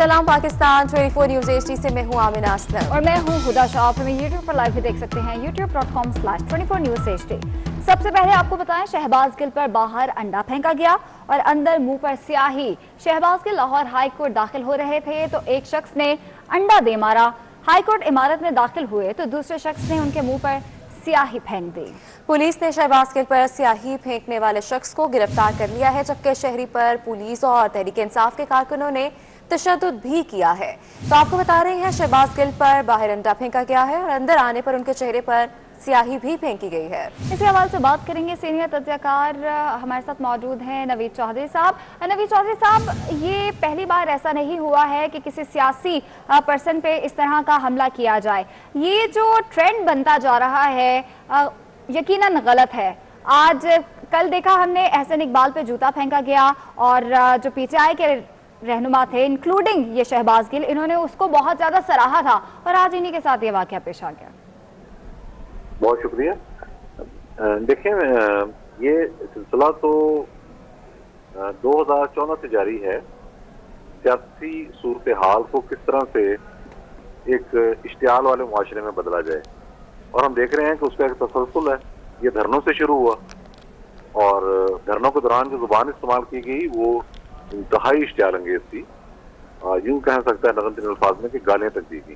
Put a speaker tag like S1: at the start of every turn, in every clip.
S1: सलाम Pakistan 24 news HD से मैं हूँ आमिना असलम
S2: और मैं हूँ हुदा शाह। आप हमें YouTube पर लाइव भी देख सकते हैं youtube.com/24 News HD। सबसे पहले आपको बताएं, शहबाज गिल पर बाहर अंडा फेंका गया और अंदर मुंह पर स्याही। शहबाज गिल लाहौर हाई कोर्ट दाखिल हो रहे थे तो एक शख्स ने अंडा दे मारा। हाई कोर्ट इमारत में दाखिल हुए तो दूसरे शख्स ने उनके मुंह पर स्याही फेंक दी।
S1: पुलिस ने शहबाज गिल पर स्याही फेंकने वाले शख्स को गिरफ्तार कर लिया है, जबकि शहरी पर पुलिस और तहरीक इंसाफ के कारकुनों ने तशद्दुद भी किया है। तो आपको बता रहे हैं, शहबाज गिल पर बाहर अंडा फेंका गया है और अंदर आने पर उनके चेहरे पर स्याही भी फेंकी गई है।
S2: इसी हवाले से बात करेंगे, सीनियर तज्ज़ियाकार हमारे साथ मौजूद हैं नवीद चौधरी साहब। नवीद चौधरी साहब, ये पहली बार ऐसा नहीं हुआ है कि किसी सियासी पर्सन पे इस तरह का हमला किया जाए। ये जो ट्रेंड बनता जा रहा है यकीनन गलत है। आज कल देखा हमने एहसन इकबाल पे जूता फेंका गया और जो PTI के रहनुमा थे इंक्लूडिंग ये शहबाज गिल, इन्होंने उसको बहुत ज्यादा सराहा था और आज इन्हीं के साथ ये वाकया पेश आ गया।
S3: बहुत शुक्रिया। देखें, ये सिलसिला तो 2014 से जारी है। सियासी सूरत हाल को किस तरह से एक इश्तियाल वाले मुआशरे में बदला जाए, और हम देख रहे हैं कि उसका एक तसलसल है। ये धरनों से शुरू हुआ और धरनों के दौरान जो जुबान इस्तेमाल की गई वो इंतहाई इश्तियाल अंगेज थी। यूं कह सकता है नरम अल्फाज में कि गालियां तक दी गई।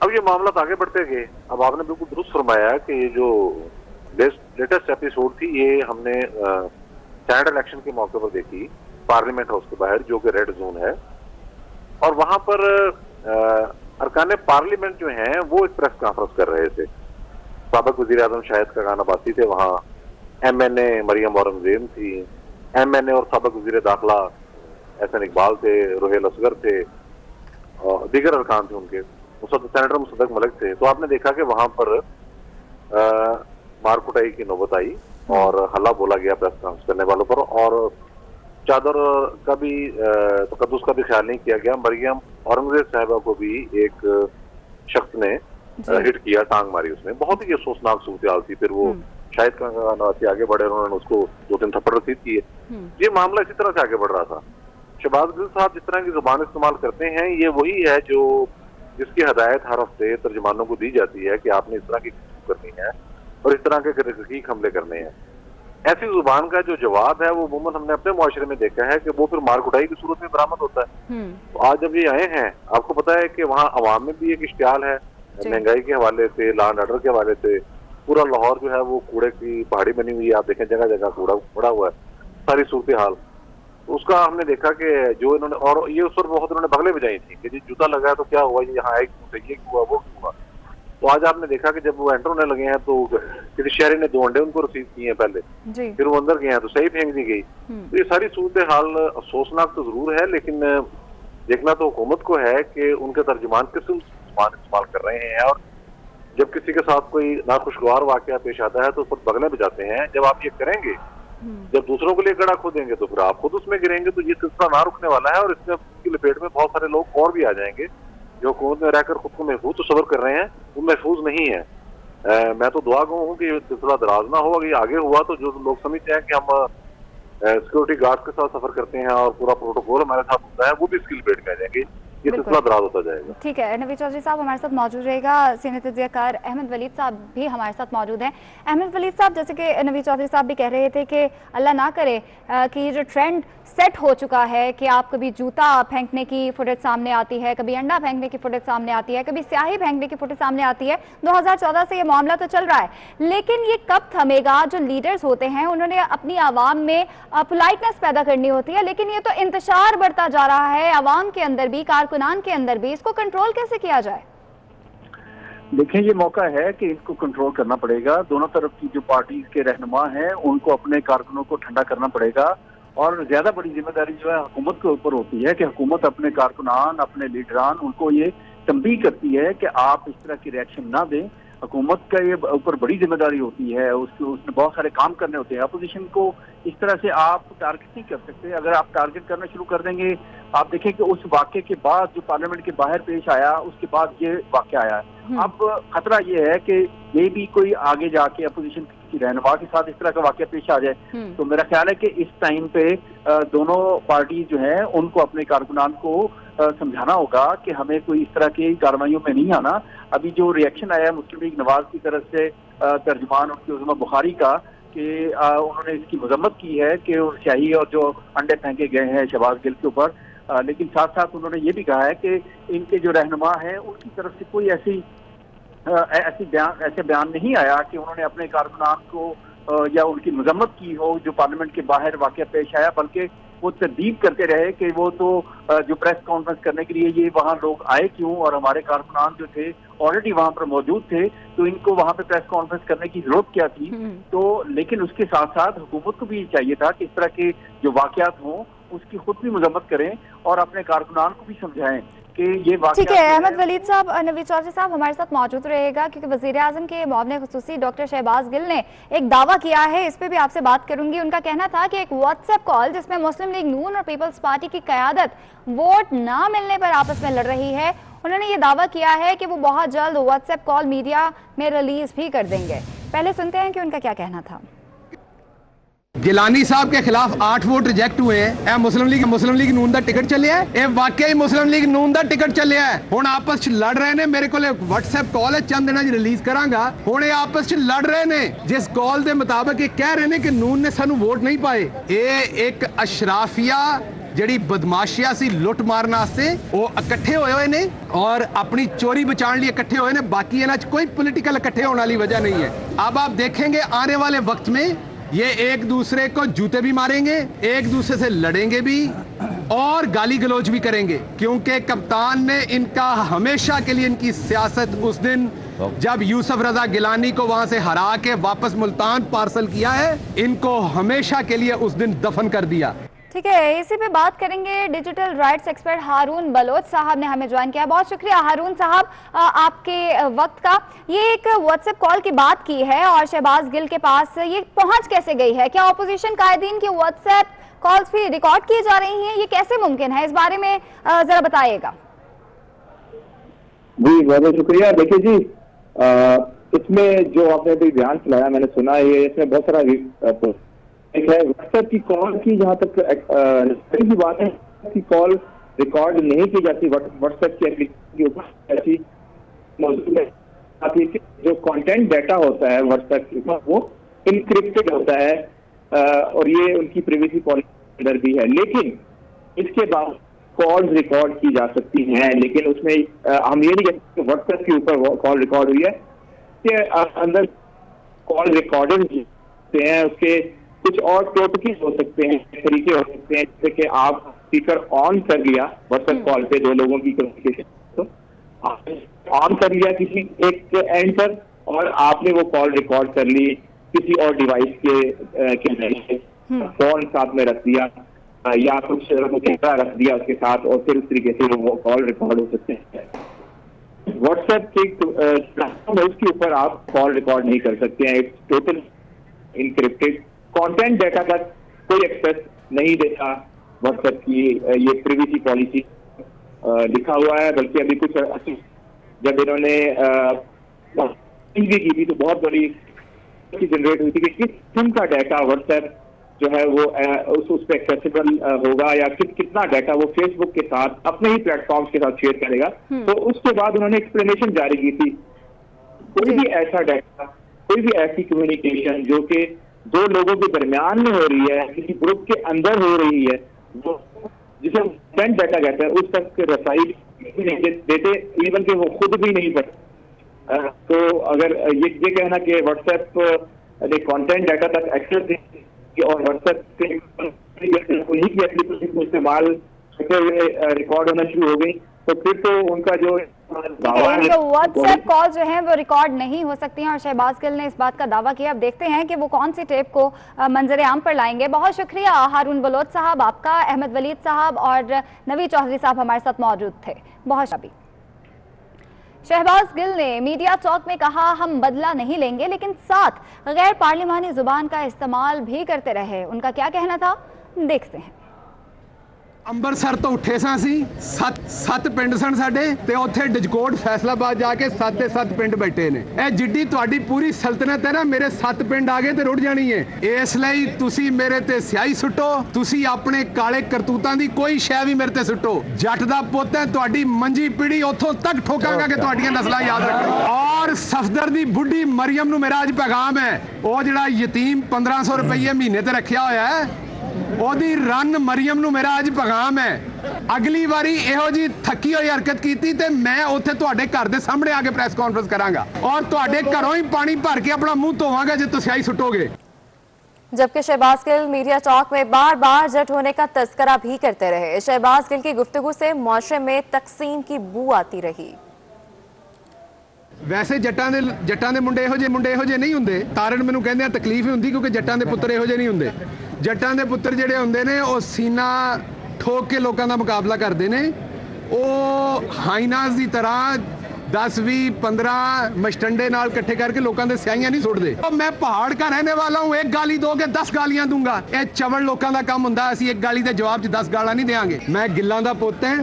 S3: अब ये मामला आगे बढ़ते गए। अब आपने बिल्कुल दुरुस्त फरमाया कि ये जो लेटेस्ट एपिसोड थी ये हमने सेनेट इलेक्शन के मौके पर देखी, पार्लियामेंट हाउस के बाहर, जो कि रेड जोन है। और वहां पर अरकान पार्लियामेंट जो हैं वो एक प्रेस कॉन्फ्रेंस कर रहे थे। साबिक वजीर आजम शाहिद खान अब्बासी थे वहाँ, MNA मरियम औरंगजेब थी, MNA और साबिक वजीर दाखिला एहसन इकबाल थे, रोहेल असगर थे और दीगर अरकान थे उनके, सेनेटर मुसद्दक मलिक थे। तो आपने देखा कि वहां पर मार कुटाई की नौबत आई और हल्ला बोला गया प्रेस कॉन्फ्रेंस करने वालों पर, और चादर का भी तकद्दुस का भी ख्याल नहीं किया गया। मरियम औरंगजेब साहिबा को भी एक शख्स ने हिट किया, टांग मारी उसने। बहुत ही अफसोसनाक सूरत थी। फिर वो शाहिद खान आगे बढ़े, उन्होंने उसको 2-3 थप्पड़ रसीद किए। ये मामला इसी तरह से आगे बढ़ रहा था। शहबाज गिल साहब जिस तरह की जुबान इस्तेमाल करते हैं, ये वही है जो जिसकी हदायत हर हफ्ते तर्जुमानों को दी जाती है कि आपने इस तरह की करनी है और इस तरह के रकीक हमले करने हैं। ऐसी जुबान का जो जवाब है वो अमूमन हमने अपने मुआशरे में देखा है कि वो फिर मार कुटाई की सूरत में बरामद होता है। तो आज जब ये आए हैं, आपको पता है कि वहाँ अवाम में भी एक इश्तियाल है, महंगाई के हवाले से, लॉ एंड ऑर्डर के हवाले से। पूरा लाहौर जो है वो कूड़े की पहाड़ी बनी हुई है। आप देखें जगह जगह कूड़ा पड़ा हुआ है, सारी सूरत हाल। उसका हमने देखा कि जो इन्होंने, और ये उस पर बहुत इन्होंने बगले बजाई थी कि जी जूता लगा है तो क्या हुआ, ये यहाँ आए क्यों, ये क्यों हुआ, वो क्यों हुआ। तो आज आपने देखा कि जब वो एंटर होने लगे हैं तो किसी शहरी ने 2 अंडे उनको रसीद किए हैं पहले, फिर वो अंदर गए हैं तो सही फेंक दी गई। तो ये सारी सूरत हाल अफसोसनाक तो जरूर है, लेकिन देखना तो हुकूमत को है कि उनके तर्जुमान किस जुबान इस्तेमाल कर रहे हैं। और जब किसी के साथ कोई नाखुशगवार वाकया पेश आता है तो उस पर बगले बजाते हैं। जब आप ये करेंगे, जब दूसरों के लिए गड़ा खोदेंगे तो फिर आप खुद उसमें गिरेंगे। तो ये सिलसिला ना रुकने वाला है और इसमें की लपेट में बहुत सारे लोग और भी आ जाएंगे जो हुकूमत में रहकर खुद को महफूज तो सबर कर रहे हैं, वो महफूज नहीं है। मैं तो दुआ गो हूँ कि ये सिलसिला दराज ना हो। अगर ये आगे हुआ तो जो लोग समझते हैं कि हम सिक्योरिटी गार्ड के साथ सफर करते हैं और पूरा प्रोटोकॉल हमारे साथ होता है, वो भी इसकी लपेट में आ जाएंगे। ये सिलसिला दराज होता जाएगा।
S2: ठीक है, नवीद चौधरी साहब हमारे साथ मौजूद रहेगा। सीनियर तज्ज़ियाकार अहमद वलीद साहब भी हमारे साथ मौजूद हैं। अहमद वलीद साहब, जैसे कि नवीद चौधरी साहब भी कह रहे थे कि अल्लाह ना करे कि ये जो ट्रेंड सेट हो चुका है कि आप कभी जूता फेंकने की फुटेज सामने आती है, कभी अंडा फेंकने की फुटेज सामने आती है, कभी स्याही फेंकने की फुटेज सामने आती है। 2014 से ये मामला तो चल रहा है, लेकिन ये कब थमेगा? जो लीडर्स होते हैं उन्होंने अपनी आवाम में पोलाइटनेस पैदा करनी होती है, लेकिन ये तो इंतशार बढ़ता जा रहा है आवाम के अंदर भी, कारकुनान के अंदर भी। इसको कंट्रोल कैसे किया जाए?
S4: देखें, ये मौका है कि इसको कंट्रोल करना पड़ेगा। दोनों तरफ की जो पार्टी के रहनुमा हैं उनको अपने कारकुनों को ठंडा करना पड़ेगा, और ज्यादा बड़ी जिम्मेदारी जो है हुकूमत के ऊपर होती है कि हुकूमत अपने कारकुनान, अपने लीडरान, उनको ये तंबीह करती है कि आप इस तरह की रिएक्शन ना दें। हुकूमत का ये ऊपर बड़ी जिम्मेदारी होती है, उसने बहुत सारे काम करने होते हैं। अपोजिशन को इस तरह से आप टारगेट नहीं कर सकते। अगर आप टारगेट करना शुरू कर देंगे, आप देखें कि उस वाक़े के बाद जो पार्लियामेंट के बाहर पेश आया, उसके बाद ये वाक़या आया। अब खतरा ये है कि ये भी कोई आगे जाके अपोजिशन की रहनुमा के साथ इस तरह का वाक़या पेश आ जाए। तो मेरा ख्याल है कि इस टाइम पे दोनों पार्टी जो है उनको अपने कारकुनान को समझाना होगा कि हमें कोई इस तरह की कार्रवाइयों में नहीं आना। अभी जो रिएक्शन आया है मुस्लिम लीग नवाज की तरफ से तर्जुमान उनके उज़्मा बुखारी का कि उन्होंने इसकी मजम्मत की है कि शाही और जो अंडे फेंके गए हैं शहबाज गिल के ऊपर, लेकिन साथ साथ उन्होंने ये भी कहा है कि इनके जो रहनुमा हैं उनकी तरफ से कोई ऐसे बयान नहीं आया कि उन्होंने अपने कारकुनान को या उनकी मजम्मत की हो जो पार्लियामेंट के बाहर वाक़या पेश आया, बल्कि वो तरदीद करते रहे कि वो तो जो प्रेस कॉन्फ्रेंस करने के लिए ये वहाँ लोग आए क्यों, और हमारे कारकुनान जो थे ऑलरेडी वहाँ पर मौजूद थे, तो इनको वहाँ पे प्रेस कॉन्फ्रेंस करने की जरूरत क्या थी। तो लेकिन उसके साथ साथ हुकूमत को भी चाहिए था कि इस तरह के जो वाक़यात हों उसकी खुद भी मजम्मत करें और अपने कारकुनान को भी समझाएं कि ये वाक़यात।
S2: ठीक है अहमद वलीद साहब, नवीद चौधरी साहब हमारे साथ मौजूद रहेगा क्योंकि वज़ीर-ए-आज़म के मुआविन खुसूसी डॉक्टर शहबाज गिल ने एक दावा किया है, इस पे भी आपसे बात करूंगी। उनका कहना था कि एक व्हाट्सएप कॉल जिसमें मुस्लिम लीग नून और पीपल्स पार्टी की क़यादत वोट ना मिलने पर आपस में लड़ रही है, उन्होंने ये दावा किया है कि वो बहुत जल्द व्हाट्सएप कॉल मीडिया में रिलीज भी कर देंगे। पहले सुनते हैं कि उनका क्या कहना था।
S5: गिलानी साहब के खिलाफ 8 वोट रिजेक्ट हुए हैं। मुस्लिम लीग नून दा टिकट चले है, वाकई मुस्लिम लीग नून दा टिकट चले है। हुण आपस च लड़ रहे ने, मेरे को व्हाट्सएप कॉल है चंद दिनों रिलीज करांगा। हुण ये आपस च लड़ रहे ने, जिस कॉल के मुताबिक ये कह रहे ने कि नून ने सानू वोट नहीं पाए। ये एक अशराफिया ਜਿਹੜੀ ਬਦਮਾਸ਼ੀਆ ਸੀ ਲੁੱਟ ਮਾਰਨ ਵਾਸਤੇ ਉਹ ਇਕੱਠੇ ਹੋਏ ਨੇ और अपनी चोरी बचाने लिए इकट्ठे हुए ने। बाकी इन्हां च कोई पॉलिटिकल इकट्ठे होने वाली वजह नहीं है। अब आप देखेंगे आने वाले वक्त में ये एक दूसरे को जूते भी मारेंगे, एक दूसरे से लड़ेंगे भी और गाली गलौज भी करेंगे, क्योंकि कप्तान ने इनका हमेशा के लिए इनकी सियासत उस दिन जब यूसुफ रजा गिलानी को वहां से हरा के वापस मुल्तान पार्सल किया है, इनको हमेशा के लिए उस दिन दफन कर दिया।
S2: ठीक है, इसी पे बात करेंगे। डिजिटल राइट्स एक्सपर्ट हारून बलोच साहब ने हमें ज्वाइन किया। बहुत शुक्रिया हारून साहब आपके वक्त का। ये एक व्हाट्सएप कॉल की बात की है और शहबाज गिल के पास ये पहुंच कैसे गई है? क्या अपोजिशन कायदीन की व्हाट्सएप कॉल्स भी रिकॉर्ड की जा रही हैं? ये कैसे मुमकिन है? इस बारे में जरा बताइएगा।
S6: जी बहुत बहुत शुक्रिया। देखिए जी, इसमें जो आपने अभी बयान चलाया मैंने सुना, ये इसमें बहुत सारा एक है व्हाट्सएप की कॉल की, जहाँ तक की बात है कि कॉल रिकॉर्ड नहीं की जाती व्हाट्सएप की एप्लीकेशन के ऊपर। ऐसी मौजूद है जो कंटेंट डाटा होता है व्हाट्सएप के ऊपर वो इनक्रिप्टेड होता है और ये उनकी प्राइवेसी पॉलिसी अंदर भी है। लेकिन इसके बाद कॉल रिकॉर्ड की जा सकती हैं, लेकिन उसमें हम ये नहीं कहते व्हाट्सएप के ऊपर कॉल रिकॉर्ड हुई है कि अंदर कॉल रिकॉर्डेड हैं, उसके कुछ और टॉपिक हो सकते हैं, तरीके हो सकते हैं, जैसे कि आप स्पीकर ऑन कर लिया व्हाट्सएप कॉल पे दो लोगों की कम्युनिकेशन, तो ऑन कर लिया किसी एक एंड पर और आपने वो कॉल रिकॉर्ड कर ली किसी और डिवाइस के जरिए, फोन साथ में रख दिया या कुछ कैमरा रख दिया उसके साथ, और फिर उस तरीके से वो कॉल रिकॉर्ड हो सकते हैं। व्हाट्सएप के उसके ऊपर आप कॉल रिकॉर्ड नहीं कर सकते हैं, it's total encrypted. Content data का कोई एक्सेस नहीं देता व्हाट्सएप की, ये प्राइवेसी पॉलिसी लिखा हुआ है। बल्कि अभी कुछ जब इन्होंने भी की थी तो बहुत बड़ी जनरेट हुई थी कि किस किस्म का डाटा व्हाट्सएप जो है वो उस पर एक्सेसिबल होगा या कितना डाटा वो फेसबुक के साथ अपने ही प्लेटफॉर्म्स के साथ शेयर करेगा। तो उसके बाद उन्होंने एक्सप्लेनेशन जारी की थी, कोई भी ऐसा डाटा, कोई भी ऐसी कम्युनिकेशन जो कि दो लोगों के दरमियान में हो रही है, किसी ग्रुप के अंदर हो रही है, वो जिसे कंटेंट डाटा कहते हैं, उस तक रसाई नहीं देते, इवन कि वो खुद भी नहीं पढ़ते। तो अगर ये कहना कि व्हाट्सएप ने कंटेंट डाटा तक एक्सेस दे और व्हाट्सएप के उन्हीं की एप्लीकेशन को इस्तेमाल करते हुए रिकॉर्ड होना शुरू हो गई, तो फिर तो उनका जो
S2: व्हाट्सएप कॉल जो है वो रिकॉर्ड नहीं हो सकती हैं और शहबाज गिल ने इस बात का दावा किया। अब देखते हैं कि वो कौन सी टेप को मंजर आम पर लाएंगे। बहुत शुक्रिया हारून बलोच साहब आपका। अहमद वलीद साहब और नवीद चौधरी साहब हमारे साथ मौजूद थे। बहुत शुक्रिया। शहबाज गिल ने मीडिया टॉक में कहा हम बदला नहीं लेंगे, लेकिन साथ गैर पार्लिमानी जुबान का इस्तेमाल भी करते रहे। उनका क्या कहना था देखते हैं।
S5: ਅੰਮ੍ਰਿਤਸਰ ਤੋਂ ਉੱਠੇ ਸਾਂ ਅਸੀਂ, ਸੱਤ ਪਿੰਡ ਸਨ ਸਾਡੇ, ਤੇ ਉੱਥੇ ਡਿਜਕੋਟ ਫੈਸਲਾਬਾਦ ਜਾ ਕੇ 7 ਦੇ 7 ਪਿੰਡ ਬੈਠੇ ਨੇ। ਇਹ ਜਿੱਡੀ ਤੁਹਾਡੀ ਪੂਰੀ ਸਲਤਨਤ ਹੈ ਨਾ, ਮੇਰੇ 7 ਪਿੰਡ ਆ ਗਏ ਤੇ ਰੁੜ ਜਾਣੀ ਹੈ। ਇਸ ਲਈ ਤੁਸੀਂ ਮੇਰੇ ਤੇ ਸਿਆਹੀ ਸੁੱਟੋ, ਤੁਸੀਂ ਆਪਣੇ ਕਾਲੇ ਕਰਤੂਤਾਂ ਦੀ ਕੋਈ ਸ਼ੈ ਵੀ ਮੇਰੇ ਤੇ ਸੁੱਟੋ। ਜੱਟ ਦਾ ਪੁੱਤ ਹੈ, ਤੁਹਾਡੀ ਮੰਜੀ ਪੀੜੀ ਉੱਥੋਂ ਤੱਕ ਠੋਕਾਂਗਾ ਕਿ ਤੁਹਾਡੀਆਂ ਨਸਲਾਂ ਯਾਦ ਰੱਖੋ। ਔਰ ਸਫਦਰ ਦੀ ਬੁੱਢੀ ਮਰੀਮ ਨੂੰ ਮੇਰਾ ਅੱਜ ਪੈਗਾਮ ਹੈ, ਉਹ ਜਿਹੜਾ ਯਤੀਮ 1500 ਰੁਪਏ ਮਹੀਨੇ ਤੇ ਰੱਖਿਆ ਹੋਇਆ ਹੈ, ਉਹਦੀ ਰਨ ਮਰੀਮ ਨੂੰ ਮੇਰਾ ਅੱਜ ਪੈਗਾਮ ਹੈ, ਅਗਲੀ ਵਾਰੀ ਇਹੋ ਜੀ ਥੱਕੀ ਹੋਈ ਹਰਕਤ ਕੀਤੀ ਤੇ ਮੈਂ ਉੱਥੇ ਤੁਹਾਡੇ ਘਰ ਦੇ ਸਾਹਮਣੇ ਆ ਕੇ ਪ੍ਰੈਸ ਕਾਨਫਰੰਸ ਕਰਾਂਗਾ ਔਰ ਤੁਹਾਡੇ ਘਰੋਂ ਹੀ ਪਾਣੀ ਭਰ ਕੇ ਆਪਣਾ ਮੂੰਹ ਧੋਵਾਂਗਾ ਜੇ ਤੁਸੀਂ ਸਿਆਹੀ ਸੁੱਟੋਗੇ।
S1: जबकि शहबाज गिल मीडिया टॉक में बार बार जट होने का तस्करा भी करते रहे। शहबाज गिल की गुफ्तगू से मुआशरे में तकसीम की बू आती रही।
S5: ਵੈਸੇ ਜੱਟਾਂ ਦੇ ਮੁੰਡੇ ਇਹੋ ਜਿਹੇ ਨਹੀਂ ਹੁੰਦੇ। ਤਾਰਨ ਮੈਨੂੰ ਕਹਿੰਦੇ ਆ ਤਕਲੀਫ ਹੀ ਹੁੰਦੀ ਕਿਉਂਕਿ ਜੱਟਾਂ ਦੇ ਪੁੱਤਰ ਇਹੋ ਜਿਹੇ ਨਹੀਂ ਹੁੰਦੇ। ਜੱਟਾਂ ਦੇ ਪੁੱਤਰ ਜਿਹੜੇ ਹੁੰਦੇ ਨੇ ਉਹ ਸੀਨਾ ਠੋਕ ਕੇ ਲੋਕਾਂ ਦਾ ਮੁਕਾਬਲਾ ਕਰਦੇ ਨੇ। ਉਹ ਹਾਈਨਾਸ ਦੀ ਤਰ੍ਹਾਂ 10 20 15 ਮਸਟੰਡੇ ਨਾਲ ਇਕੱਠੇ ਕਰਕੇ ਲੋਕਾਂ ਦੇ ਸਿਆਹੀਆਂ ਨਹੀਂ ਸੁੱਟਦੇ। ਮੈਂ ਪਹਾੜ ਦਾ ਰਹਿਣੇ ਵਾਲਾ ਹੂੰ, ਇੱਕ ਗਾਲੀ ਦੋਗੇ 10 ਗਾਲੀਆਂ ਦੂੰਗਾ। ਇਹ ਚਵਲ ਲੋਕਾਂ ਦਾ ਕੰਮ ਹੁੰਦਾ, ਅਸੀਂ ਇੱਕ ਗਾਲੀ ਦੇ ਜਵਾਬ 'ਚ 10 ਗਾਲਾਂ ਨਹੀਂ ਦੇਵਾਂਗੇ। ਮੈਂ ਗਿੱਲਾਂ ਦਾ ਪੁੱਤ ਹਾਂ,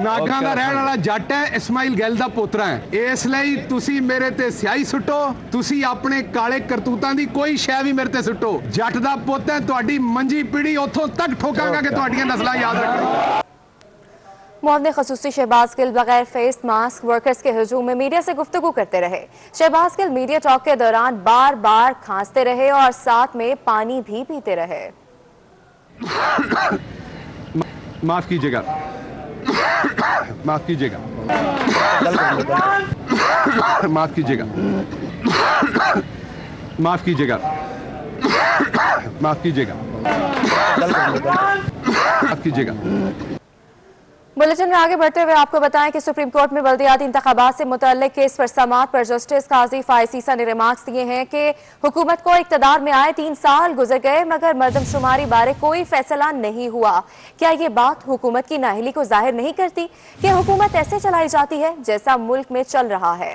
S5: ਨਾਗਾਂ ਦਾ ਰਹਿਣ ਵਾਲਾ ਜੱਟ ਹੈ, ਇਸਮਾਈਲ ਗਿੱਲ ਦਾ ਪੋਤਰਾ ਹੈ। ਇਸ ਲਈ ਤੁਸੀਂ ਮੇਰੇ ਤੇ ਸਿਆਹੀ ਸੁੱਟੋ, ਤੁਸੀਂ ਆਪਣੇ ਕਾਲੇ ਕਰਤੂਤਾਂ ਦੀ ਕੋਈ ਸ਼ੈ ਵੀ ਮੇਰੇ ਤੇ ਸੁੱਟੋ। ਜੱਟ ਦਾ ਪੁੱਤ ਹੈ, ਤੁਹਾਡੀ ਮੰਜੀ ਪੀੜੀ ਉੱਥੋਂ ਤੱਕ ਠੋਕਾਂਗਾ ਕਿ ਤੁਹਾਡੀਆਂ ਨਸਲਾਂ ਯਾਦ ਰੱਖੋ।
S1: मुआवने खसूसी शहबाज गिल बगैर फेस मास्क वर्कर्स के हजूम में मीडिया से गुफ्तगू करते रहे। शहबाज गिल मीडिया टॉक के दौरान बार बार खांसते रहे और साथ में पानी भी पीते रहे।
S5: माफ कीजिएगा, माफ कीजिएगा, माफ कीजिएगा, माफ कीजिएगा, माफ कीजिएगा, माफ कीजिएगा।
S1: बुलेटिन में आगे बढ़ते हुए आपको बताएं कि सुप्रीम कोर्ट में बल्दियाती इंतखाबात से मुतल्लिक केस पर समाअत पर जस्टिस काजी फायज ईसा ने रिमार्क्स दिए हैं कि हुकूमत को इक़्तिदार में आए 3 साल गुजर गए मगर मरदमशुमारी बारे कोई फैसला नहीं हुआ। क्या ये बात हुकूमत की नाअहली को जाहिर नहीं करती कि हुकूमत ऐसे चलाई जाती है जैसा मुल्क में चल रहा है?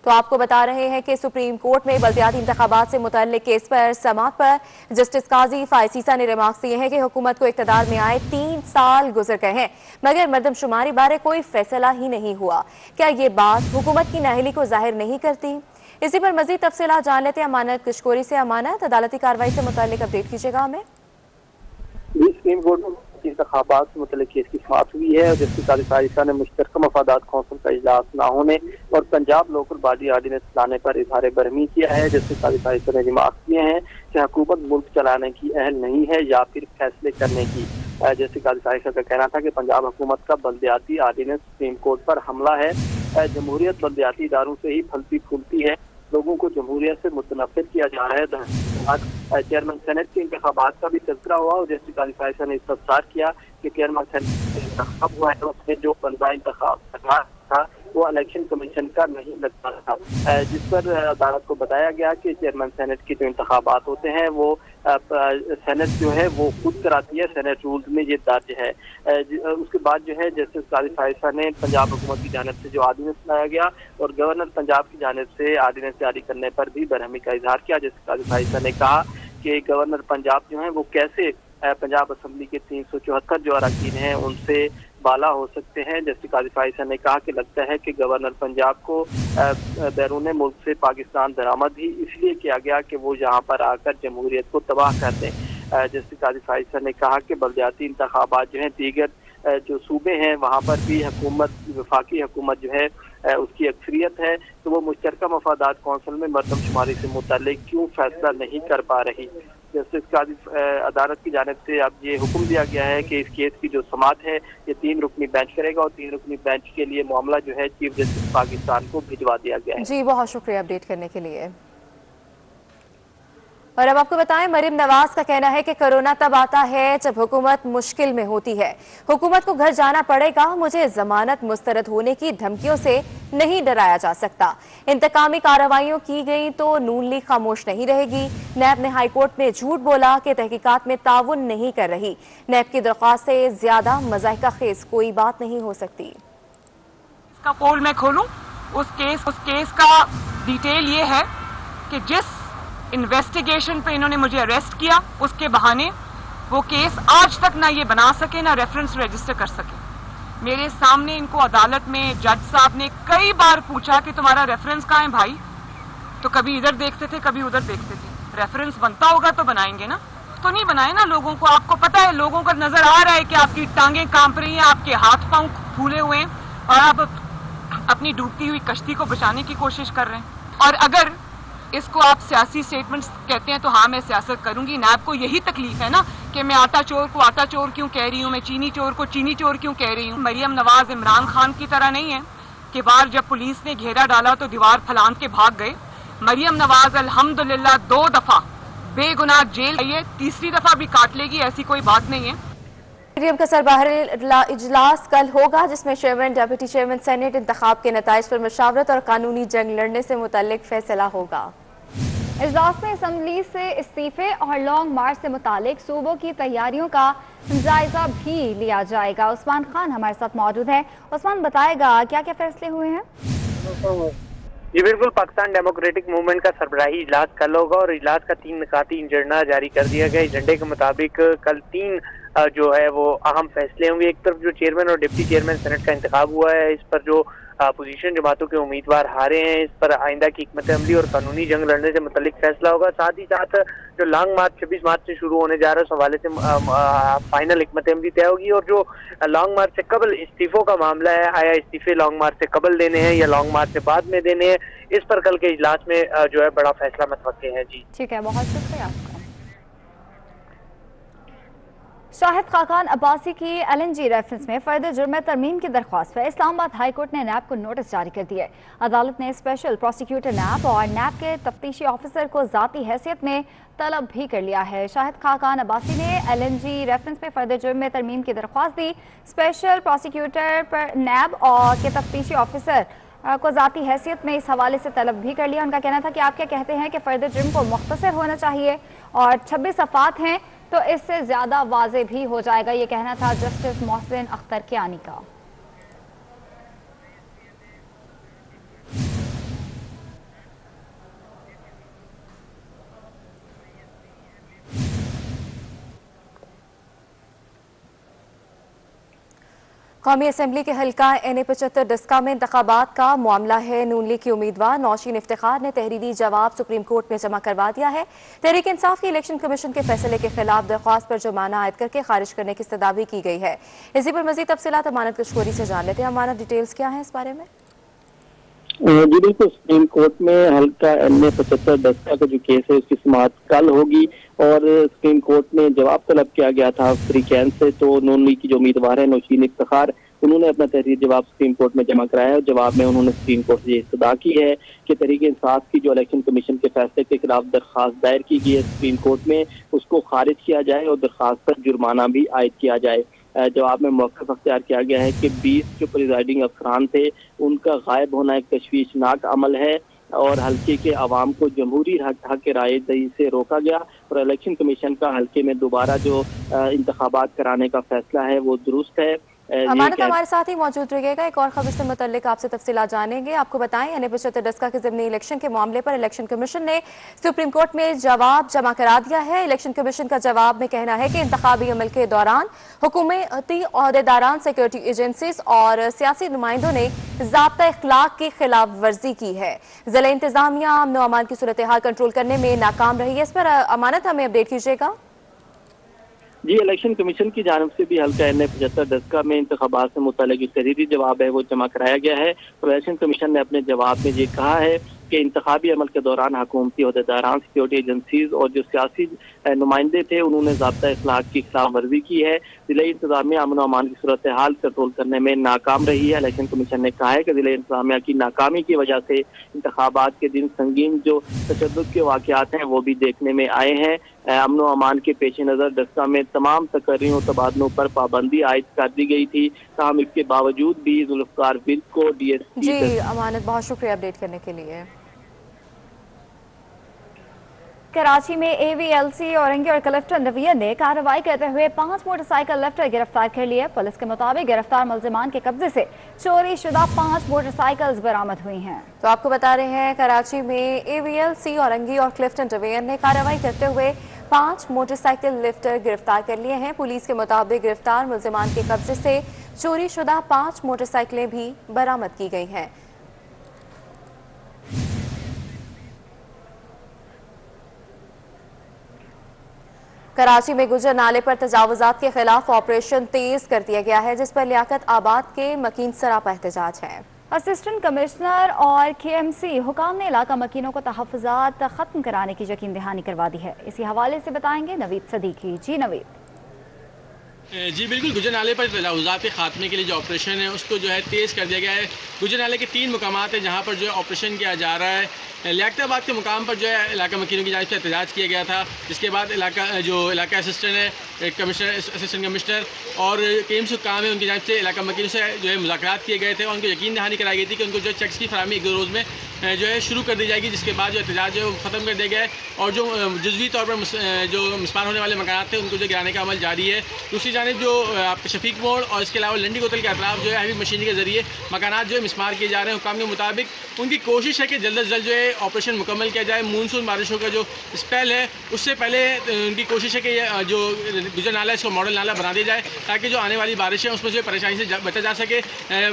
S1: तो आपको बता रहे हैं कि सुप्रीम कोर्ट में बल्दियाती इंतखाबात से मुतल्लिक केस पर समाअत पर जस्टिस काजी फायज ईसा ने रिमार्क्स दिए हैं कि हुकूमत को इक़्तिदार में आए 3 साल गुजर गए हैं मगर मरदमशुमारी बारे कोई फैसला ही नहीं हुआ। क्या ये बात हुकूमत की नाअहली को जाहिर नहीं करती? इसी पर मजीद तफसीलात जान लेते हैं अमानत किशकोरी से। अमानत, अदालती कार्रवाई से मुतल्लिक अपडेट कीजिएगा हमें।
S7: सुप्रीम कोर्ट में इंतखाबात से मुतल्लिक केस की समाअत हुई है और जस्टिस काजी फायज ईसा ने मुश्तरका मफादात कौंसिल का इजलास न होने और पंजाब लोकल बॉडी ऑर्डिनेंस लाने पर इजहार बरहमी किया है। जस्टिस काजी फायज ईसा ने रिमार्क किए हैं कि हुकूमत मुल्क चलाने की अहल नहीं है या फिर फैसले करने की। जस्टिस काजी फायज ईसा का कहना था कि पंजाब हुकूमत का बल्दियाती ऑर्डिनेंस सुप्रीम कोर्ट पर हमला है। जमहूरियत बल्दियाती इदारों से ही फलती फूलती है, लोगों को जमहूरियत से मुतनफ़िर किया जा रहा है। चेयरमैन सेनेट के इंतखाबात का भी तज़किरा हुआ और जस्टिस काजी फायज ईसा ने इस्तफसार किया कि चेयरमैन सेनेट इंतखाब हुआ है, उसमें जो बंदा इंतखाब था वो इलेक्शन कमीशन का नहीं लगता था, जिस पर अदालत को बताया गया कि चेयरमैन सेनेट के जो इंतखाबात होते हैं वो सेनेट जो है वो खुद कराती है, सेनेट रूल्स में ये दर्ज है। उसके बाद जो है जस्टिस काजी फायज ईसा ने पंजाब हुकूमत की जानिब से जो आर्डिनेंस लाया गया और गवर्नर पंजाब की जानिब से आर्डिनेंस जारी करने पर भी बरहमी का इजहार किया। जस्टिस काजी फायज ईसा ने कहा कि गवर्नर पंजाब जो है वो कैसे पंजाब असम्बली के 374 जो अरकान हैं उनसे बाला हो सकते हैं। जस्टिस काजी फायज ईसा ने कहा कि लगता है कि गवर्नर पंजाब को बैरून मुल्क से पाकिस्तान दरामद ही इसलिए किया गया कि वो यहाँ पर आकर जमहूरियत को तबाह कर दें। जस्टिस काजी फायज ईसा ने कहा कि बल्दियाती इंतखाबात जो हैं दीगर जो सूबे हैं वहाँ पर भी हुकूमत वफाकी हुकूमत जो है उसकी अक्सरियत है, तो वो मुश्तरका मफादात कौंसिल में मरदमशुमारी से मुतल्लिक क्यों फैसला नहीं कर पा रही। जस्टिस काजी अदालत की जानिब से अब ये हुक्म दिया गया है कि इस केस की जो समाअत है ये 3 रुकनी बेंच करेगा और 3 रुकनी बेंच के लिए मामला जो है चीफ जस्टिस पाकिस्तान को भिजवा दिया गया है।
S1: जी, बहुत शुक्रिया अपडेट करने के लिए। और अब आपको बताएं, मरीम नवाज का कहना है कि कोरोना तब आता है जब हुकूमत मुश्किल में होती है। हुकूमत को घर जाना पड़ेगा, मुझे जमानत मुस्तरद होने की धमकियों से नहीं डराया जा सकता। इंतकामी कार्रवाइयों की गई तो नून लीग खामोश नहीं रहेगी। नैब ने हाईकोर्ट में झूठ बोला कि तहकीकात में ताउन नहीं कर रही। नैब की दरख्वास्त से ज्यादा मज़ाहिका खेज कोई बात नहीं हो सकती।
S8: का पोल मैं खोलूं, उस केस का डिटेल ये है कि जिस इन्वेस्टिगेशन पे इन्होंने मुझे अरेस्ट किया उसके बहाने वो केस आज तक ना ये बना सके ना रेफरेंस रजिस्टर कर सके। मेरे सामने इनको अदालत में जज साहब ने कई बार पूछा कि तुम्हारा रेफरेंस कहाँ है भाई, तो कभी इधर देखते थे कभी उधर देखते थे। रेफरेंस बनता होगा तो बनाएंगे ना, तो नहीं बनाए ना। लोगों को, आपको पता है, लोगों को नजर आ रहा है कि आपकी टांगें कांप रही हैं, आपके हाथ पांव फूले हुए हैं और आप अपनी डूबती हुई कश्ती को बचाने की कोशिश कर रहे हैं। और अगर इसको आप सियासी स्टेटमेंट्स कहते हैं तो हाँ, मैं सियासत करूंगी। नैब को यही तकलीफ है ना कि मैं आटा चोर को आटा चोर क्यों कह रही हूँ, मैं चीनी चोर को चीनी चोर क्यों कह रही हूँ। मरियम नवाज इमरान खान की तरह नहीं है कि बार जब पुलिस ने घेरा डाला तो दीवार फलांग के भाग गए। मरियम नवाज अल्हम्दुलिल्लाह 2 दफा बेगुनाह जेल गई है, तीसरी दफा भी काट लेगी, ऐसी कोई बात नहीं है।
S1: मरीम का सरबराही इजलास कल होगा जिसमें चेयरमैन, डिप्टी चेयरमैन, सेनेट इंतखाब के नताइज पर मशावरत और कानूनी जंग लड़ने से मुतालिक फैसला होगा।
S2: इजलास में असम्बली से इस्तीफे और लॉन्ग मार्च से मुतालिक सूबों की तैयारियों का जायजा भी लिया जाएगा। उस्मान खान हमारे साथ मौजूद है। उस्मान, बताएगा क्या क्या फैसले हुए हैं?
S9: जी बिल्कुल, पाकिस्तान डेमोक्रेटिक मूवमेंट का सरबराही इजलास कल होगा और इजलास का 3 निकाती एजेंडा जारी कर दिया गया। एजेंडे के मुताबिक कल 3 जो है वो अहम फैसले होंगे। एक तरफ जो चेयरमैन और डिप्टी चेयरमैन सेनेट का इंतखाब हुआ है, इस पर जो अपोजिशन जमातों के उम्मीदवार हारे हैं, इस पर आइंदा की हिकमत अमली और कानूनी जंग लड़ने से मुतल्लिक फैसला होगा। साथ ही साथ जो लॉन्ग मार्च 26 मार्च से शुरू होने जा रहा है, उस हवाले से फाइनल हिकमत अमली तय होगी। और जो लॉन्ग मार्च से कबल इस्तीफों का मामला है, आया इस्तीफे लॉन्ग मार्च से कबल देने हैं या लॉन्ग मार्च से बाद में देने हैं, इस पर कल के इजलास में जो है बड़ा फैसला मतवक्के है। जी
S2: ठीक है, बहुत शुक्रिया आपका। शाहिद खाकान अब्बासी की LNG रेफरेंस में फर्द जुर्म तरमीम की दरख्वास्त पर इस्लामाबाद हाई कोर्ट ने नैब को नोटिस जारी कर दिया है। अदालत ने स्पेशल प्रोसिक्यूटर नैब और नैब के तफ्तीशी ऑफिसर को ज़ाती हैसियत में तलब भी कर लिया है। शाहिद खाकान अब्बासी ने LNG रेफरेंस में फर्द जुर्म में तरमीम की दरख्वास्त दी। स्पेशल प्रोसिक्यूटर पर नैब और के तफ्तीशी ऑफिसर को ज़ाती हैसियत में इस हवाले से तलब भी कर लिया। उनका कहना था कि आप क्या कहते हैं कि फर्द जुर्म को मुख्तसर होना चाहिए और 26 सफ़ात हैं तो इससे ज़्यादा वाज़े भी हो जाएगा, ये कहना था जस्टिस मोहसिन अख्तर कियानी का।
S1: कौमी असम्बली के हल्का NA-75 डस्का में इंतखाबात का मामला है। नून लीग की उम्मीदवार नौशीन इफ्तिखार ने तहरीरी जवाब सुप्रीम कोर्ट में जमा करवा दिया है। तहरीक इंसाफ की इलेक्शन कमीशन के फैसले के खिलाफ दरख्वास्त पर जुर्माना आयद करके खारिज करने की इस्तदाबी की गई है। इसी पर मजीद तफसीलात अमानत कशकोरी से जान लेते हैं। अमानत, डिटेल्स क्या है इस बारे में?
S10: जी बिल्कुल, सुप्रीम कोर्ट में हल्का NA-75 डस्का का जो केस है उसकी समाअत कल होगी और सुप्रीम कोर्ट में जवाब तलब किया गया था फ्रीकैन से। तो नून लीग की जो उम्मीदवार है नौशीन इफ्तिखार, उन्होंने अपना तहरीर जवाब सुप्रीम कोर्ट में जमा कराया और जवाब में उन्होंने सुप्रीम कोर्ट से ये इस्तदा की है कि तहरीक इंसाफ की जो इलेक्शन कमीशन के फैसले के खिलाफ दरख्वास्त दायर की गई है सुप्रीम कोर्ट में, उसको खारिज किया जाए और दरख्वास्त पर जुर्माना भी आयद किया जाए। जवाब में मौक़िफ़ अख्तियार किया गया है कि 20 जो प्रिजाइडिंग अफसरान थे उनका गायब होना एक तशवीशनाक अमल है और हल्के के अवाम को जमहूरी हक के राय दही से रोका गया और इलेक्शन कमीशन का हल्के में दोबारा जो इंतखाबात कराने का फैसला है वो दुरुस्त है।
S1: अमानत हमारे साथ ही मौजूद रहिएगा, एक और खबर से मुतल्लिक आपसे तफसीलात जानेंगे। आपको बताएं NA-75 डस्का के ज़िमनी इलेक्शन के मामले पर इलेक्शन कमीशन ने सुप्रीम कोर्ट में जवाब जमा करा दिया है। इलेक्शन कमीशन का जवाब में कहना है कि इंतखाबी अमल के दौरान हुकूमती ओहदेदारान, सिक्योरिटी एजेंसीज और सियासी नुमाइंदों ने ज़ाब्ता इखलाक की खिलाफ वर्जी की है। ज़िला इंतजामिया अमन व अमान की सूरत हाल कंट्रोल करने में नाकाम रही है। इस पर अमानत हमें अपडेट कीजिएगा।
S10: जी, इलेक्शन कमीशन की जानिब से भी हल्का NA-75 डस्का में इंतखाबात से मुताल्लिक जो तहरीरी जवाब है वो जमा कराया गया है। तो इलेक्शन कमीशन ने अपने जवाब में ये कहा है कि इंतखाबी अमल के दौरान हुकूमती ओहदेदारान, सिक्योरिटी एजेंसीज और जो सियासी नुमाइंदे थे उन्होंने ज़ाब्ता इखलाक की खिलाफ वर्जी की है। ज़िला इंतजामिया अमन व अमान की सूरत हाल कंट्रोल करने में नाकाम रही है। इलेक्शन कमीशन ने कहा है कि ज़िला इंतजामिया की नाकामी की वजह से इंतखाबात के दिन संगीन जो तशद्दुद के वाक़यात हैं वो भी देखने में आए हैं। अमन व अमान के पेश नज़र डस्का में तमाम तकरीरों तबादलों पर पाबंदी आयद कर दी गई थी। ताहम इसके बावजूद भी जुल्फ़िकार विल्क को DSP।
S1: जी अमानत, बहुत शुक्रिया अपडेट करने के लिए।
S2: कराची में AVLC औरंगी और कलेक्टर नवीन ने कार्रवाई करते हुए 5 मोटरसाइकिल लिफ्टर गिरफ्तार कर लिए। पुलिस के मुताबिक गिरफ्तार मुलजिमान के कब्जे से चोरी शुदा 5 मोटरसाइकिल्स बरामद हुई हैं।
S1: तो आपको बता रहे हैं कराची में AVLC औरंगी और क्लिफ्टन नवीन ने कार्रवाई करते हुए 5 मोटरसाइकिल लिफ्टर गिरफ्तार कर लिए हैं। पुलिस के मुताबिक गिरफ्तार मुलजिमान के कब्जे से चोरी शुदा 5 मोटरसाइकिलें भी बरामद की गई हैं। कराची में गुजर नाले पर तजावुजात के खिलाफ ऑपरेशन तेज कर दिया गया है, जिस पर लियाकत आबाद के मकीन सरापा एहतजाज है।
S2: असिस्टेंट कमिश्नर और KMC हुकाम ने इलाका मकीनों को तहफ़्फ़ुज़ात ख़त्म कराने की यकीन दहानी करवा दी है। इसी हवाले से बताएंगे नवीद सदीकी। जी नवीद।
S11: जी बिल्कुल, गुजर नाले पर तजावुज़ात के खात्मे के लिए जो ऑपरेशन है उसको जो है तेज़ कर दिया गया है। गुजर नाले के 3 मुकामात हैं जहाँ पर जो है ऑपरेशन किया जा रहा है। लियाकताबाद के मुकाम पर जो है इलाका मकीनों की जानिब से एहतजाज किया गया था, जिसके बाद इलाका असिस्टेंट है असिस्टेंट कमिश्नर और KMC हुकाम है उनकी जानिब से इलाका मकीनों से जो है मुज़ाकरात किए गए थे और उनको यकीन दहानी कराई गई थी कि उनको जो चेक्स की फराहमी 1-2 रोज़ में जो है शुरू कर दी जाएगी, जिसके बाद जो एहतजाज जो है वो ख़त्म कर दिया गया है और जो जुज़वी तौर पर जो मिसमार होने वाले मकानात थे उनको जो गिराने का अमल जारी है। दूसरी जानिब जो शफीक मोड़ और इसके अलावा लंडी कोतल के अतराफ जो है हैवी मशीनरी के जरिए मकानात जो है मिसमार किए जा रहे हैं। हुकाम के मुताबिक उनकी कोशिश है कि जल्द अज जल्द जो है ऑपरेशन मुकम्मल किया जाए। मानसून बारिशों का जो स्पेल है उससे पहले उनकी कोशिश है कि जो गुजर नाला है इसको मॉडल नाला बना दिया जाए ताकि जो आने वाली बारिश है उसमें जो परेशानी से बचा जा सके।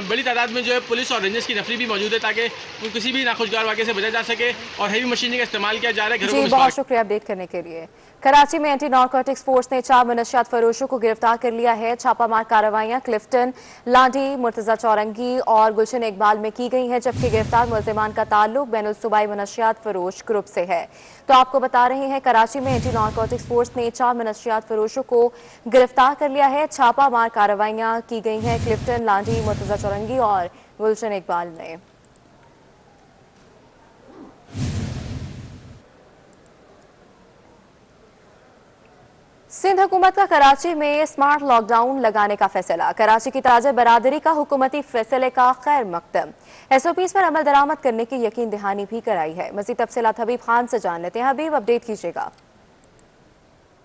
S11: बड़ी तादाद में जो है पुलिस और रेंजर्स की नफरी भी मौजूद है ताकि किसी भी नाखुशगवार वाक़े से बचा जा सके और हैवी मशीनरी का इस्तेमाल किया जा रहा है।
S1: जी बहुत शुक्रिया अपडेट करने के लिए। कराची में एंटी नारकोटिक्स फोर्स ने 4 मनशियात फरोशों को गिरफ्तार कर लिया है। छापामार कार्रवाइयां क्लिफ्टन, लांडी, मुर्तजा चौरंगी और गुलशन इकबाल में की गई हैं, जबकि गिरफ्तार मुलजिमान का ताल्लुक बैनुल सूबाई मनशियात फरोश ग्रुप से है। तो आपको बता रहे हैं कराची में एंटी नारकोटिक्स फोर्स ने 4 मनशियात फरोशों को गिरफ्तार कर लिया है। छापामार कार्रवाइयां की गई हैं क्लिफ्टन, लांडी, मुर्तजा चौरंगी और गुलशन इकबाल में। सिंध हुकूमत का कराची में स्मार्ट लॉकडाउन लगाने का फैसला। कराची की ताजिर बरादरी का हुकूमती फैसले का खैर मकदम। SOPs पर अमल दरामद करने की यकीन दहानी भी कराई है। मज़ीद तफसीलात हबीब खान से जान लेते हैं। हबीब, अपडेट कीजिएगा।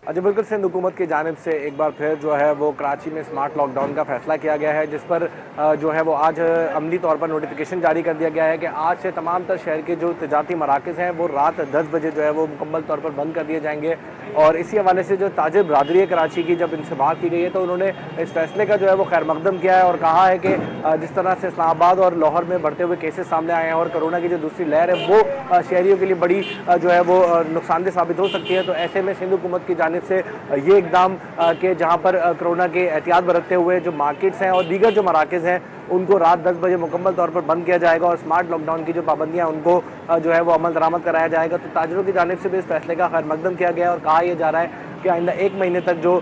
S12: जी बिल्कुल, सिंध हुकूमत की जानिब से एक बार फिर जो है वो कराची में स्मार्ट लॉकडाउन का फैसला किया गया है, जिस पर जो है वो आज अमली तौर पर नोटिफिकेशन जारी कर दिया गया है कि आज से तमाम तर शहर के जो तजारती मराकज़ हैं वो रात 10 बजे जो है वो मुकम्मल तौर पर बंद कर दिए जाएंगे। और इसी हवाले से जो ताजिर बरादरी कराची की जब इनसे बात की गई है तो उन्होंने इस फैसले का जो है वो खैर मकदम किया है और कहा है कि जिस तरह से इस्लामाबाद और लाहौर में बढ़ते हुए केसेस सामने आए हैं और कोरोना की जो दूसरी लहर है वो शहरियों के लिए बड़ी जो है वो नुकसानदेह साबित हो सकती है। तो ऐसे में सिंध हुकूमत की जानिब से ये इकदाम के जहाँ पर कोरोना के एहतियात बरतते हुए जो मार्केट्स हैं और दीगर जो मराकज़ हैं उनको रात 10 बजे मुकम्मल तौर पर बंद किया जाएगा और स्मार्ट लॉकडाउन की जो पाबंदियाँ उनको जो है वो अमल दरामद कराया जाएगा। तो ताजिरों की जानिब से भी इस फैसले का खैर मकदम किया गया और कहा यह जा रहा है कि आइंदा 1 महीने तक जो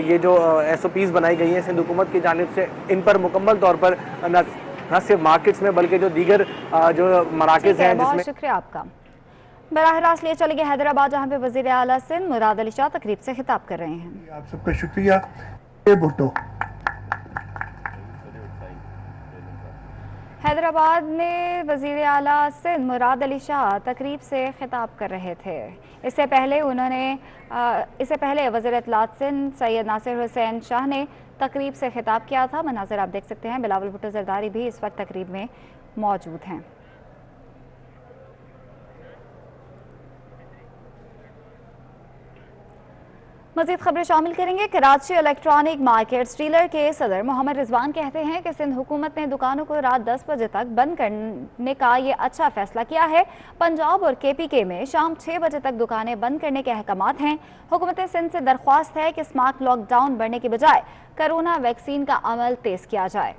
S12: ये जो SOPs बनाई गई हैं सिंध हुकूमत की जानिब से इन पर मुकम्मल तौर पर न सिर्फ मार्केट्स में बल्कि जो दीगर जो मराकज़ हैं जिसमें।
S2: शुक्रिया आपका। बराह रास्त लिए चलेंगे हैदराबाद, जहाँ पे वज़ीर आला सिंध मुराद अली शाह तकरीब से खिताब कर रहे हैं।
S13: आप सबका शुक्रिया। भुट्टो
S2: हैदराबाद में वज़ीर आला सिंध मुराद अली शाह तकरीब से खिताब कर रहे थे। इससे पहले वज़ीर इत्तलात सिंध सैयद नासिर हुसैन शाह ने तकरीब से खिताब किया था। मनाज़िर आप देख सकते हैं। बिलावल भुट्टो जरदारी भी इस वक्त तकरीब में मौजूद हैं। मज़ीद खबरें शामिल करेंगे। कराची इलेक्ट्रॉनिक मार्केट्स डीलर के सदर मोहम्मद रिजवान कहते हैं कि सिंध हुकूमत ने दुकानों को रात 10 बजे तक बंद करने का ये अच्छा फैसला किया है। पंजाब और KPK में शाम 6 बजे तक दुकानें बंद करने के अहकामात हैं। हुकूमत सिंध से दरख्वास्त है कि स्मार्ट लॉकडाउन बढ़ने के बजाय कोरोना वैक्सीन का अमल तेज किया जाए।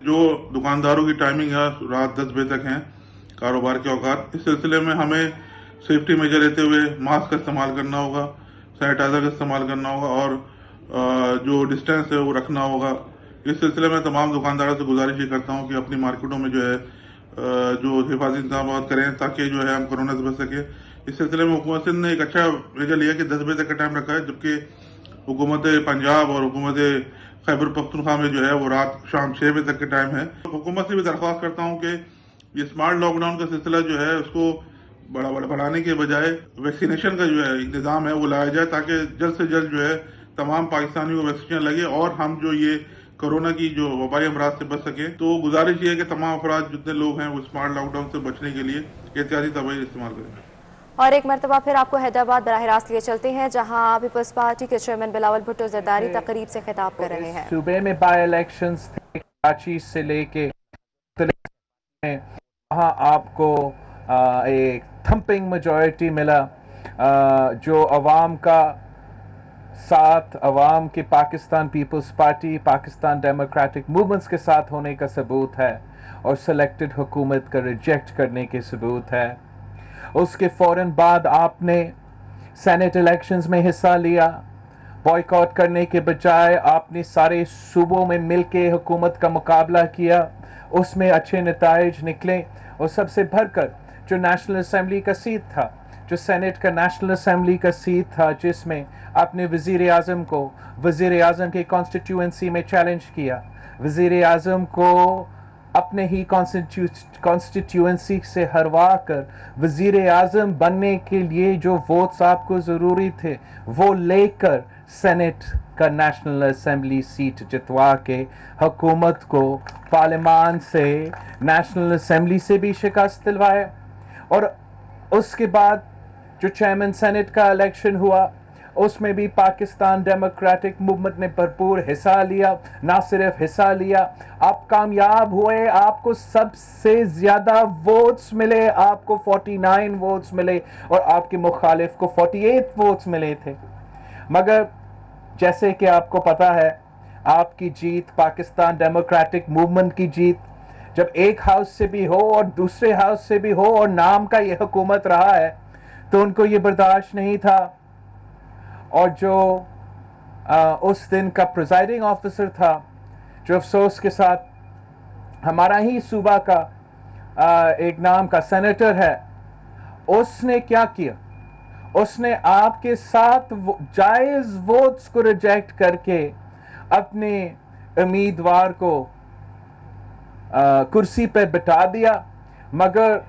S14: जो दुकानदारों की टाइमिंग है रात 10 बजे तक है कारोबार के औकात, इस सिलसिले में हमें सेफ्टी मेजर लेते हुए मास्क का इस्तेमाल करना होगा, सैनिटाइजर का इस्तेमाल करना होगा और जो डिस्टेंस है वो रखना होगा। इस सिलसिले में तमाम दुकानदारों से गुजारिश ये करता हूँ कि अपनी मार्केटों में जो है जो हिफाजती इंतजाम करें ताकि जो है हम कोरोना से बच सके। इस सिलसिले में हुकूमत सिंध ने एक अच्छा मेजर लिया कि 10 बजे तक का टाइम रखा है, जबकि हुकूमत पंजाब और हुकूमत खैबर पख्तूनख्वा में जो है वो रात शाम 6 बजे तक का टाइम है। हुकूमत से भी दरख्वास्त करता हूँ कि ये स्मार्ट लॉकडाउन का सिलसिला जो है उसको बढ़ाने के बजाय वैक्सीनेशन का जो है इंतजाम है वो लाया जाए ताकि जल्द से जल्द जो है तमाम पाकिस्तानियों को वैक्सीन लगे और हम जो ये कोरोना की जो वबाई अमराज से बच सके। तो गुजारिश ये है कि तमाम अफराद जितने लोग हैं वो स्मार्ट लॉकडाउन से बचने के लिए एहतियाती तदबीर इस्तेमाल करें।
S1: और एक मरतबा फिर आपको हैदराबाद बराह रास्त लिए चलते हैं, जहां पीपल्स पार्टी के चेयरमैन बिलावल भुट्टो जरदारी तकरीब से खिताब कर रहे हैं।
S15: सूबे में बाई इलेक्शंस थे कराची से लेके, वहाँ आपको एक थम्पिंग मेजॉरिटी मिला, जो अवाम का साथ, अवाम के पाकिस्तान पीपल्स पार्टी, पाकिस्तान डेमोक्रेटिक मूवमेंट्स के साथ होने का सबूत है और सिलेक्टेड हुकूमत का रिजेक्ट करने के सबूत है। उसके फ़ौरन बाद आपने सेनेट इलेक्शंस में हिस्सा लिया। बॉयकॉट करने के बजाय आपने सारे सूबों में मिलके हुकूमत का मुकाबला किया, उसमें अच्छे नताइज निकले। और सबसे बढ़कर जो नेशनल असम्बली का सीट था, जो सेनेट का नेशनल असम्बली का सीट था, जिसमें आपने वज़ीर आज़म को वज़ीर आज़म के कॉन्स्टिट्यूंसी में चैलेंज किया, वज़ीर आज़म को अपने ही कॉन्स्टिट्यूंसी से हरवा कर वज़ीर आज़म बनने के लिए जो वोट्स आपको ज़रूरी थे वो लेकर सेनेट का नेशनल असम्बली सीट जितवा के हुकूमत को पार्लियामान से, नेशनल असम्बली से भी शिकस्त दिलवाए। और उसके बाद जो चेयरमैन सेनेट का इलेक्शन हुआ, उसमें भी पाकिस्तान डेमोक्रेटिक मूवमेंट ने भरपूर हिस्सा लिया। ना सिर्फ हिस्सा लिया, आप कामयाब हुए, आपको सबसे ज़्यादा वोट्स मिले, आपको 49 वोट्स मिले और आपके मुखालिफ को 48 वोट्स मिले थे। मगर जैसे कि आपको पता है, आपकी जीत, पाकिस्तान डेमोक्रेटिक मूवमेंट की जीत, जब एक हाउस से भी हो और दूसरे हाउस से भी हो और नाम का ये हुकूमत रहा है, तो उनको ये बर्दाश्त नहीं था। और जो उस दिन का प्रिजाइडिंग ऑफिसर था, जो अफसोस के साथ हमारा ही सूबा का एक नाम का सेनेटर है, उसने क्या किया, उसने आपके साथ जायज़ वोट्स को रिजेक्ट करके अपने उम्मीदवार को कुर्सी पे बिठा दिया। मगर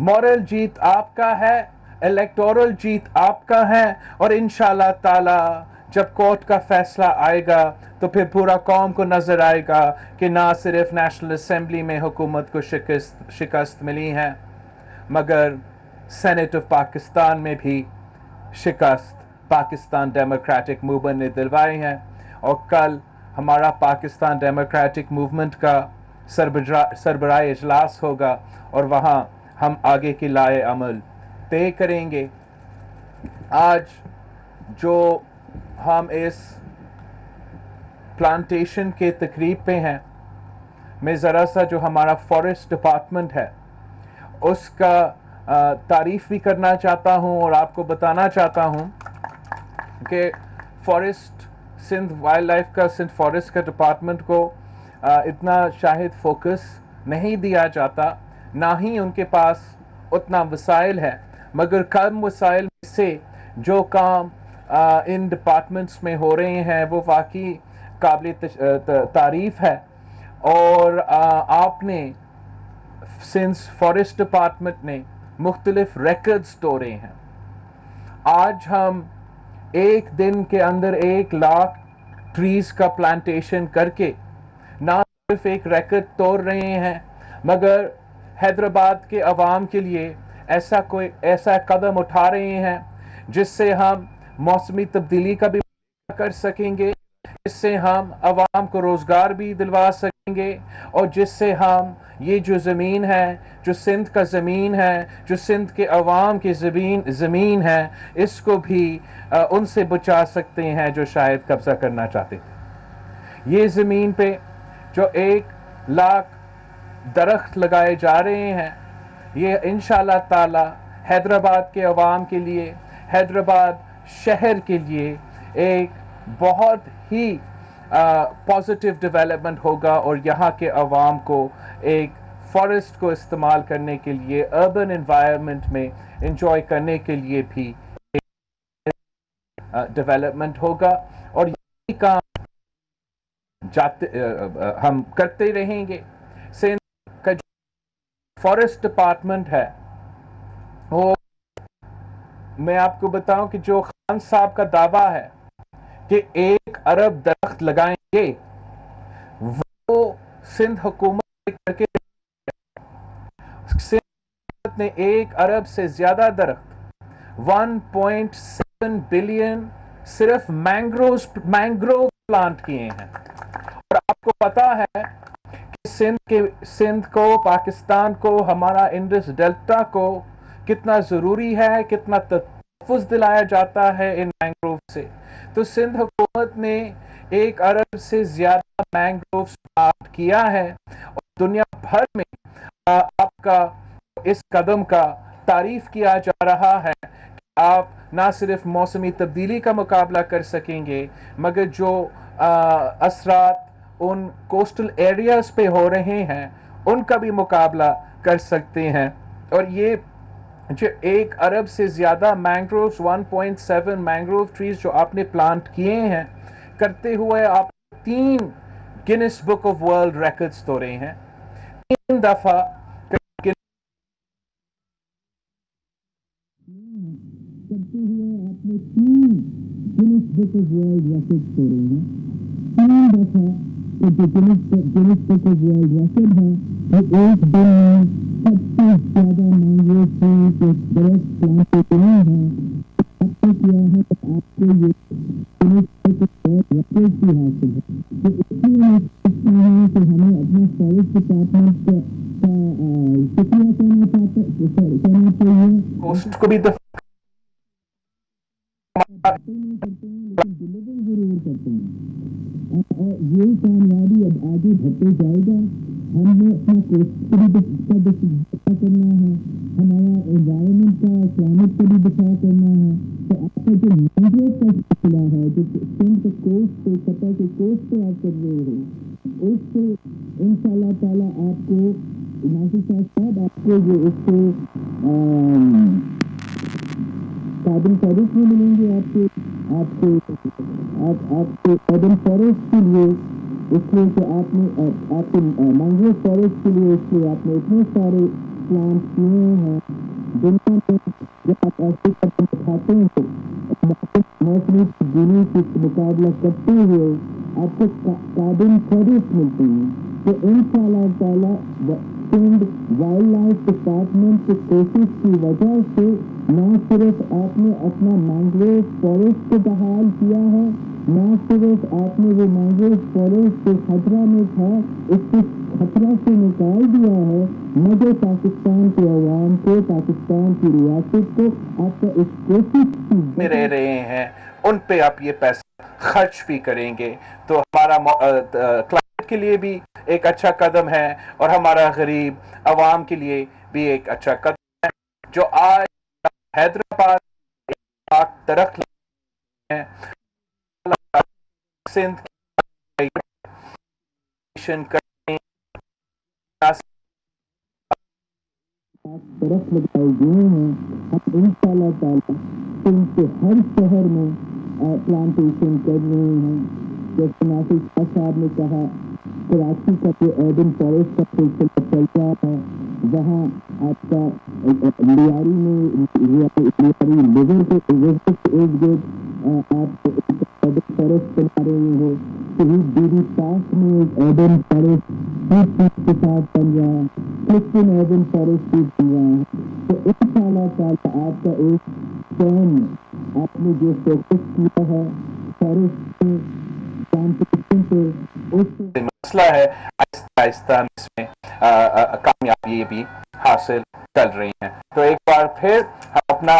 S15: मॉरल जीत आपका है, इलेक्टोरल जीत आपका है, और इंशाल्लाह ताला जब कोर्ट का फैसला आएगा तो फिर पूरा कौम को नजर आएगा कि ना सिर्फ नेशनल असम्बली में हुकूमत को शिकस्त मिली है, मगर सेनेट ऑफ पाकिस्तान में भी शिकस्त पाकिस्तान डेमोक्रेटिक मूवमेंट ने दिलवाई है। और कल हमारा पाकिस्तान डेमोक्रेटिक मूवमेंट का सरबराह इजलास होगा और वहाँ हम आगे की लाए अमल तय करेंगे। आज जो हम इस प्लांटेशन के तकरीब पे हैं, मैं ज़रा सा जो हमारा फॉरेस्ट डिपार्टमेंट है उसका तारीफ़ भी करना चाहता हूँ और आपको बताना चाहता हूँ कि फॉरेस्ट सिंध वाइल्ड लाइफ का, सिंध फॉरेस्ट का डिपार्टमेंट को इतना शायद फोकस नहीं दिया जाता, ना ही उनके पास उतना वसाइल है। मगर कम वसाइल से जो काम इन डिपार्टमेंट्स में हो रहे हैं वो वाकई काबिल तारीफ़ है। और आपने सिंध फॉरेस्ट डिपार्टमेंट ने मुख्तलिफ रिकॉर्ड्स तोड़े हैं। आज हम एक दिन के अंदर 1 लाख ट्रीज का प्लांटेशन करके ना सिर्फ एक रिकॉर्ड तोड़ रहे हैं, मगर हैदराबाद के अवाम के लिए ऐसा कदम उठा रहे हैं जिससे हम मौसमी तब्दीली का भी कर सकेंगे, जिससे हम अवाम को रोज़गार भी दिलवा सकेंगे, और जिससे हम ये जो ज़मीन है, जो सिंध का ज़मीन है, जो सिंध के अवाम की ज़मीन है, इसको भी उनसे बचा सकते हैं जो शायद कब्ज़ा करना चाहते थे। ये ज़मीन पे जो 1 लाख दरख्त लगाए जा रहे हैं, ये इंशाअल्लाह ताला हैदराबाद के अवाम के लिए, हैदराबाद शहर के लिए एक बहुत ही पॉजिटिव डेवलपमेंट होगा, और यहाँ के अवाम को एक फॉरेस्ट को इस्तेमाल करने के लिए, अर्बन एनवायरनमेंट में एंजॉय करने के लिए भी डेवलपमेंट होगा। और यही काम हम करते रहेंगे। सिंध का जो फॉरेस्ट डिपार्टमेंट है, वो मैं आपको बताऊं कि जो खान साहब का दावा है कि 1 अरब दरख्त लगाएंगे, वो सिंध हुकूमत करके सिंध ने 1 अरब से ज्यादा दरख्त 1.7 बिलियन सिर्फ मैंग्रोव प्लांट किए हैं। और आपको पता है कि सिंध को, पाकिस्तान को, हमारा इंडस डेल्टा को कितना ज़रूरी है, कितना तहफ़्फ़ुज़ दिलाया जाता है इन मैंग्रोव से। तो सिंध हुकूमत ने 1 अरब से ज़्यादा मैंग्रोव प्लांट किया है और दुनिया भर में आपका इस कदम का तारीफ किया जा रहा है कि आप ना सिर्फ मौसमी तब्दीली का मुकाबला कर सकेंगे, मगर जो असरात उन कोस्टल एरियाज़ पे हो रहे हैं उनका भी मुकाबला कर सकते हैं। और ये जो 1 अरब से ज़्यादा मैंग्रोव्स, 1.7 मैंग्रोव ट्रीज जो आपने प्लांट किए हैं, करते हुए आप 3 Guinness book of world records तोड़े हैं। 3 दफ़ा
S16: करते हुए आपने 3 Guinness book of world records तोड़े हैं। 3 दफ़ा जो Guinness book of world record है वो एक दिन में सबसे ज़्यादा मैंग्रोव ट्री के दरख्त प्लांटेशन है आपने किया है, तो आपको ये Guinness book of world record भी हासिल है। तो इसलिए मैं सोचता हूँ कि हमें अपने फॉरेस्ट डिपार्टमेंट का शुक्रिया कहना चाहिए।
S15: कोस्ट को भी
S16: लेकिन डिलीवर जरूर करते हैं और ये कामयाबी अब आगे बढ़ते जाएगा। हमने अपना कोस्ट का भी दफा करना है, हमारा एनवायरनमेंट का, क्लाइमेट का भी दफा करना है। तो आपका जो मैंग्रोव का सिलसिला है, जो सिंध के कोस्ट पे, सतह के कोस्ट पे आप कर रहे हो, उससे इंशाल्लाह ताला आपको नासिर साहब आपको जो उसको कार्बन फॉरेस्ट में मिलेंगे आपको अर्बन फॉरेस्ट के लिए, इसलिए कि आपके मैंग्रोव फॉरेस्ट के लिए, इसलिए आपने इतने सारे प्लांट किए हैं। दुनिया में जब आप ऐसे कदम उठाते हैं मौसमी तब्दीली से मुकाबला करते हुए आपको कार्बन क्रेडिट मिलते हैं। तो इंशाल्लाह ताला सिंध वाइल्ड लाइफ डिपार्टमेंट की कोशिश की वजह से न सिर्फ आपने अपना मैंग्रोव फॉरेस्ट को बहाल किया है, न सिर्फ आपने वो मैंग्रोव फॉरेस्ट जो खतरा में था उसको खतरा से निकाल दिया है, मगर पाकिस्तान के अवाम को, पाकिस्तान की रियासत को आपका इस कोशिश
S15: में रह रहे हैं उन पे आप ये पैसा खर्च भी करेंगे तो हमारा क्लाइमेट के लिए भी एक अच्छा कदम है और हमारा गरीब अवाम के लिए भी एक अच्छा कदम है। जो आज हैदराबाद दरख्त है, सिंध
S16: दरख्त लगाए गए हैं। हम इंशाल्लाह ताला सिंध के हर शहर में प्लांटेशन कर रहे हैं। जैसे नासिर साहब ने कहा, कराची का जो अर्बन फॉरेस्ट का सिलसिला चल रहा है, वहाँ आपका लियारी में लियारी लिवर के इर्द गिर्द आप अर्बन फॉरेस्ट बना रहे हो। शहीद बीरी पार्क में एक अर्बन फॉरेस्ट के साथ बन रहा है, क्रिश्चियन अर्बन फॉरेस्ट भी बन रहा है। तो इंशाल्लाह ताला आपका एक टर्म आपने जो फोकस किया है फॉरेस्ट पे, प्लांटेशन पे, उससे
S15: मसला है आहिस्ता आहिस्ता इसमें कामयाबी भी हासिल कर रही हैं। तो एक बार फिर हम अपना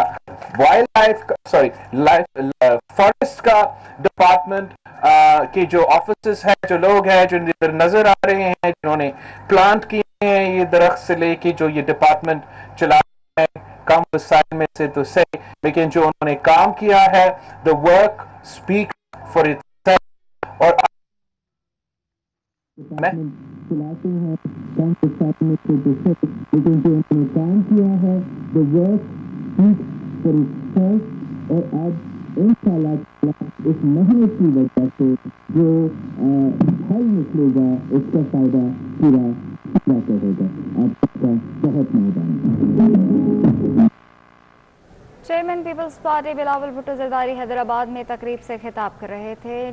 S15: फॉरेस्ट का डिपार्टमेंट के जो ऑफिसर्स हैं, जो लोग हैं, जो नजर आ रहे हैं, जिन्होंने प्लांट किए हैं ये दरख्त से लेके जो ये डिपार्टमेंट चला रहे हैं, कम वसाइल में से तो सही, लेकिन जो उन्होंने काम किया है, the work speak for itself. और
S16: चलाते हैं काम के साथ में लेकिन जो उन्होंने काम किया है the work speak for itself. और आज इंशाल्लाह इस मेहनत की वजह से जो फल निकलेगा उसका फायदा पूरा होगा। आपका बहुत मेहरबानी।
S2: चेयरमैन पीपल्स पार्टी बिलावल भुट्टो जरदारी हैदराबाद में तकरीब से खिताब कर रहे थे।